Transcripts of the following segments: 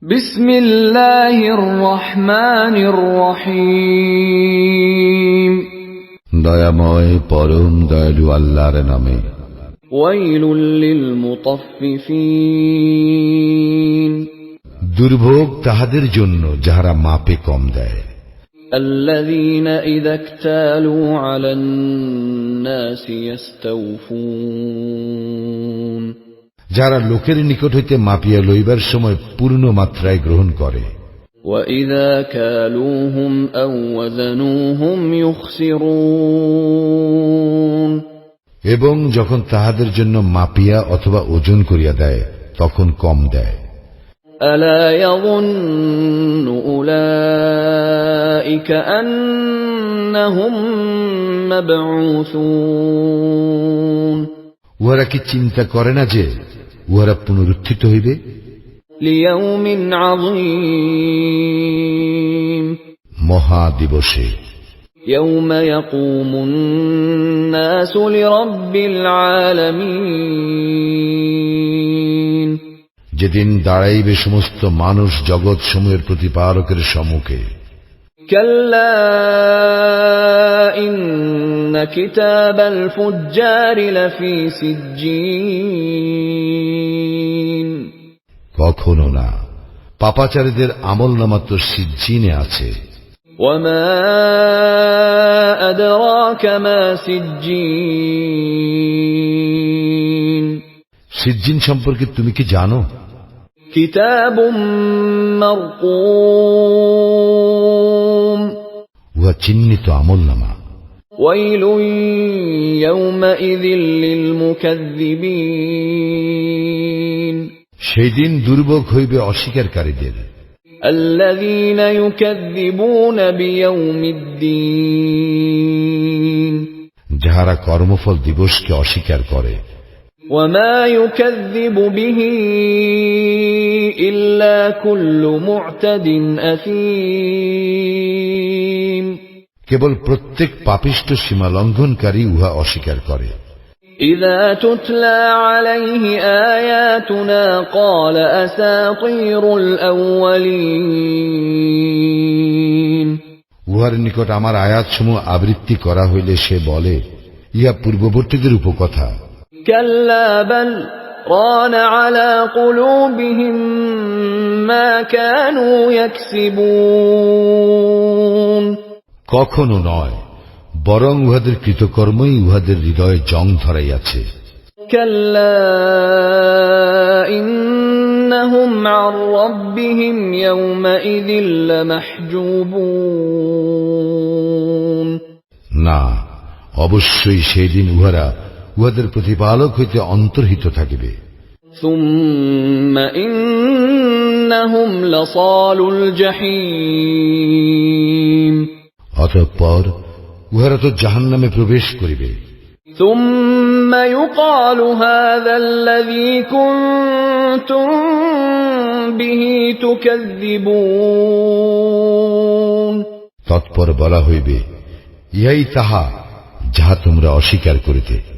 বিসমিল্লাহির রহমানির রহিম। দয়াময় পরম দয়ালু আল্লাহর নামে। ওয়াইলুল লিল মুতাফফিফিন। দুর্ভোগ তাহাদের জন্য যাহারা মাপে কম দেয়। আল্লাযীনা ইযা ইকতালু আলান নাসি ইস্তাওফুন। যারা লোকের নিকট হইতে মাপিয়া লইবার সময় পূর্ণ মাত্রায় গ্রহণ করে। ওয়াইযা কালুহুম আও ওয়াযানুহুম ইউখসিরুন। এবং যখন তাহাদের জন্য মাপিয়া অথবা ওজন করিয়া দেয় তখন কম দেয়। আলা ইয়াযুন্নু উলাইকা আন্নাহুম মাবউসুন। উহারা কি চিন্তা করে না যে উহারা পুনরুত্থিত হইবে? লিয়াউমিন আযীম। মহা দিবসে। ইয়াউমা ইয়াকুমুন নাসু লিরাব্বিল আলামিন। যেদিন দাঁড়াইবে সমস্ত মানুষ জগৎ সমূহের প্রতিপালকের সম্মুখে। কাল্লা ইন্না কিতাবাল ফুজ্জারি লাফি সিজ্জিন। কখনো না, পাপাচারীদের আমলনামা তো সিজ্জিনে আছে। ওয়ামা আদরাকা মা সিজ্জিন। সিজ্জিন সম্পর্কে তুমি কি জানো? কিতাবুম মারকুম। উহা চিহ্নিত আমলনামা। ওয়াইলুন ইয়াওমাইযিল লিল মুকাযযিবিন। সেই দিন দুর্ভোগ হইবে অস্বীকারীদের। আল্লাযীনা ইউকাযযিবুনা বিয়াউমিদ্দিন। যাহারা কর্মফল দিবসকে অস্বীকার করে। ওয়ামা ইউকাযযিবু বিহি ইল্লা কুল্লু মু'তাদিন আযীম। কেবল প্রত্যেক পাপিষ্ঠ সীমা লঙ্ঘনকারী উহা অস্বীকার করে। ইযা তুতলা আলাইহি আয়াতুনা ক্বালা আসাতীরুল আউয়ালিন। উহার নিকট আমার আয়াতসমূহ আবৃত্তি করা হইলে সে বলে, ইহা পূর্ববর্তীদের উপকথা। কাল্লা বাল রানা আলা কুলুবিহিম মা কানু ইয়াকসিবুন। কখনো নয়, বরং উহাদের কৃতকর্মই উহাদের হৃদয়ে জং ধরাইয়াছে। কাল্লা ইন্নাহুম আন রাব্বিহিম ইয়াওমাইযিল লামাহজুবুন। না, অবশ্যই সেই দিন উহারা উহাদের প্রতিপালক হইতে অন্তর্হিত থাকিবে। সুম্মা ইন্নাহুম লাসালুল জাহিম। অতঃপর উহারা তো জাহান্নামে প্রবেশ করিবে। সুম্মা ইউকালু হাযাল্লাযী কুনতুম বিহি তুকাযযিবুন। তৎপর বলা হইবে, ইহাই তাহা যাহা তোমরা অস্বীকার করিতে।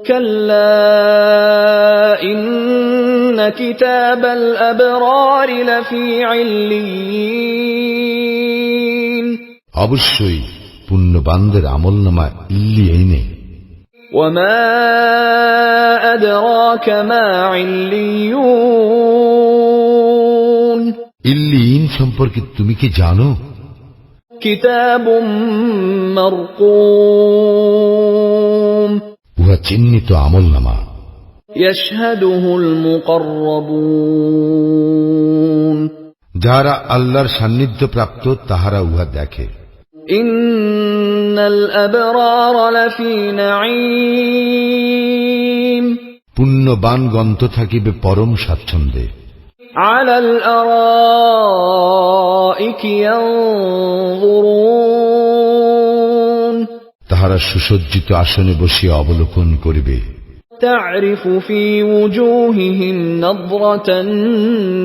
কাল্লা ইন্না কিতাবাল আবরারি লাফি ইল্লিয়িন। অবশ্যই পুণ্যবানদের আমলনামা ইল্লিয়িনে। ওয়ামা আদরাকা মা ইল্লিয়ুন। ইল্লিয়িন সম্পর্কে তুমি কি জানো? কিতাবুম মারকুম। উহা চিহ্নিত আমলনামা। ইয়াশহাদুহুল মুকাররাবুন। যাহারা আল্লাহর সান্নিধ্য প্রাপ্ত তাহারা উহা দেখে। ইন্নাল আবরারা লাফি নাঈম। পুণ্যবানগণ তো থাকিবে পরম স্বাচ্ছন্দ্যে। আলাল আরাইকি ইয়ানজুরুন। তাহারা সুসজ্জিত আসনে বসিয়া অবলোকন করিবে। তা'রিফু ফি ওজুহিহিম নাযরাতান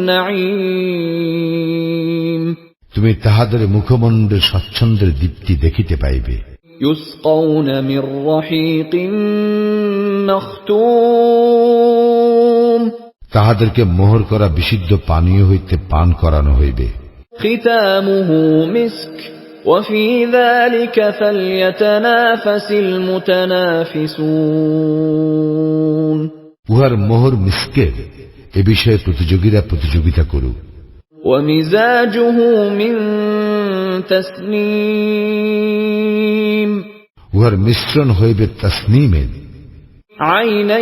নাঈম। তুমি তাহাদের মুখমণ্ডলে স্বচ্ছন্দের দীপ্তি দেখিতে পাইবে। ইউসকাউনা মির রাহীকিম মাখতুম। তাহাদেরকে মোহর করা বিশুদ্ধ পানীয় হইতে পান করানো হইবে। ختامه مسك وفي ذلك فليتنافس المتنافسون উহার মোহর মিস্কের, এ বিষয়ে প্রতিযোগীরা প্রতিযোগিতা করুক। ومزاجه من تسنيم উহার মিশ্রণ হইবে তসনিমের। عينا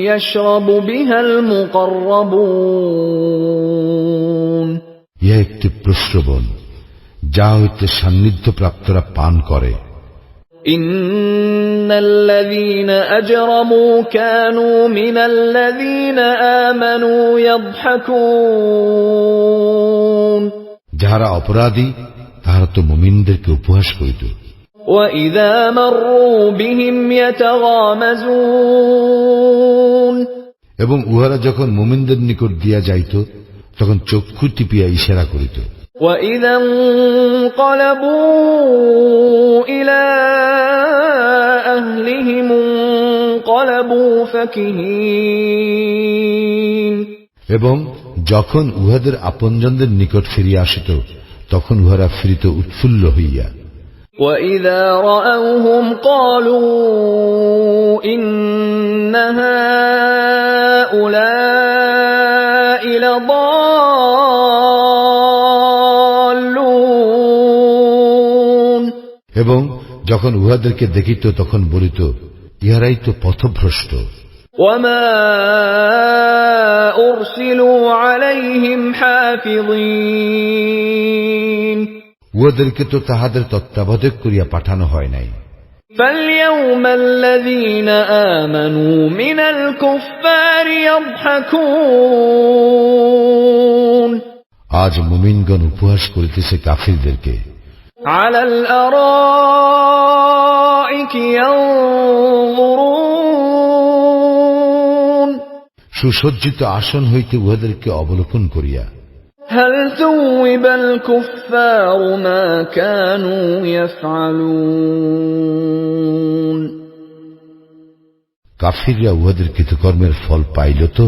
يشرب بها المقربون ইহা একটি প্রস্রবণ, যা হইতে সান্নিধ্য প্রাপ্তরা পান করে। إن الذين أجرموا كانوا من الذين آمنوا يضحكون যাহারা অপরাধী তাহারা তো মুমিনদেরকে উপহাস করিত। وإذا مروا بهم يتغامزون এবং উহারা যখন মুমিনদের নিকট দিয়া যাইত তখন চক্ষু টিপিয়া ইশারা করিত। وإذا انقلبوا إلى أهلهم انقلبوا فكهين এবং যখন উহাদের আপনজনদের নিকট ফিরিয়া আসিত তখন উহারা ফিরিত উৎফুল্ল হইয়া। وإذا رأوهم قالوا إن هؤلاء لضالون এবং যখন উহাদেরকে দেখিত তখন বলিত, ইহারাই তো পথভ্রষ্ট। وما أرسلوا عليهم حافظين উহাদেরকে তো তাহাদের তত্ত্বাবধায়ক করিয়া পাঠানো হয় নাই। فاليوم الذين آمنوا من الكفار يضحكون আজ মুমিনগণ উপহাস করিতেছে কাফিরদেরকে। على الأرائك ينظرون সুসজ্জিত আসন হইতে উহাদেরকে অবলোকন করিয়া। هل ثوب الكفار ما كانوا يفعلون কাফিররা উহাদের কৃতকর্মের ফল পাইল তো।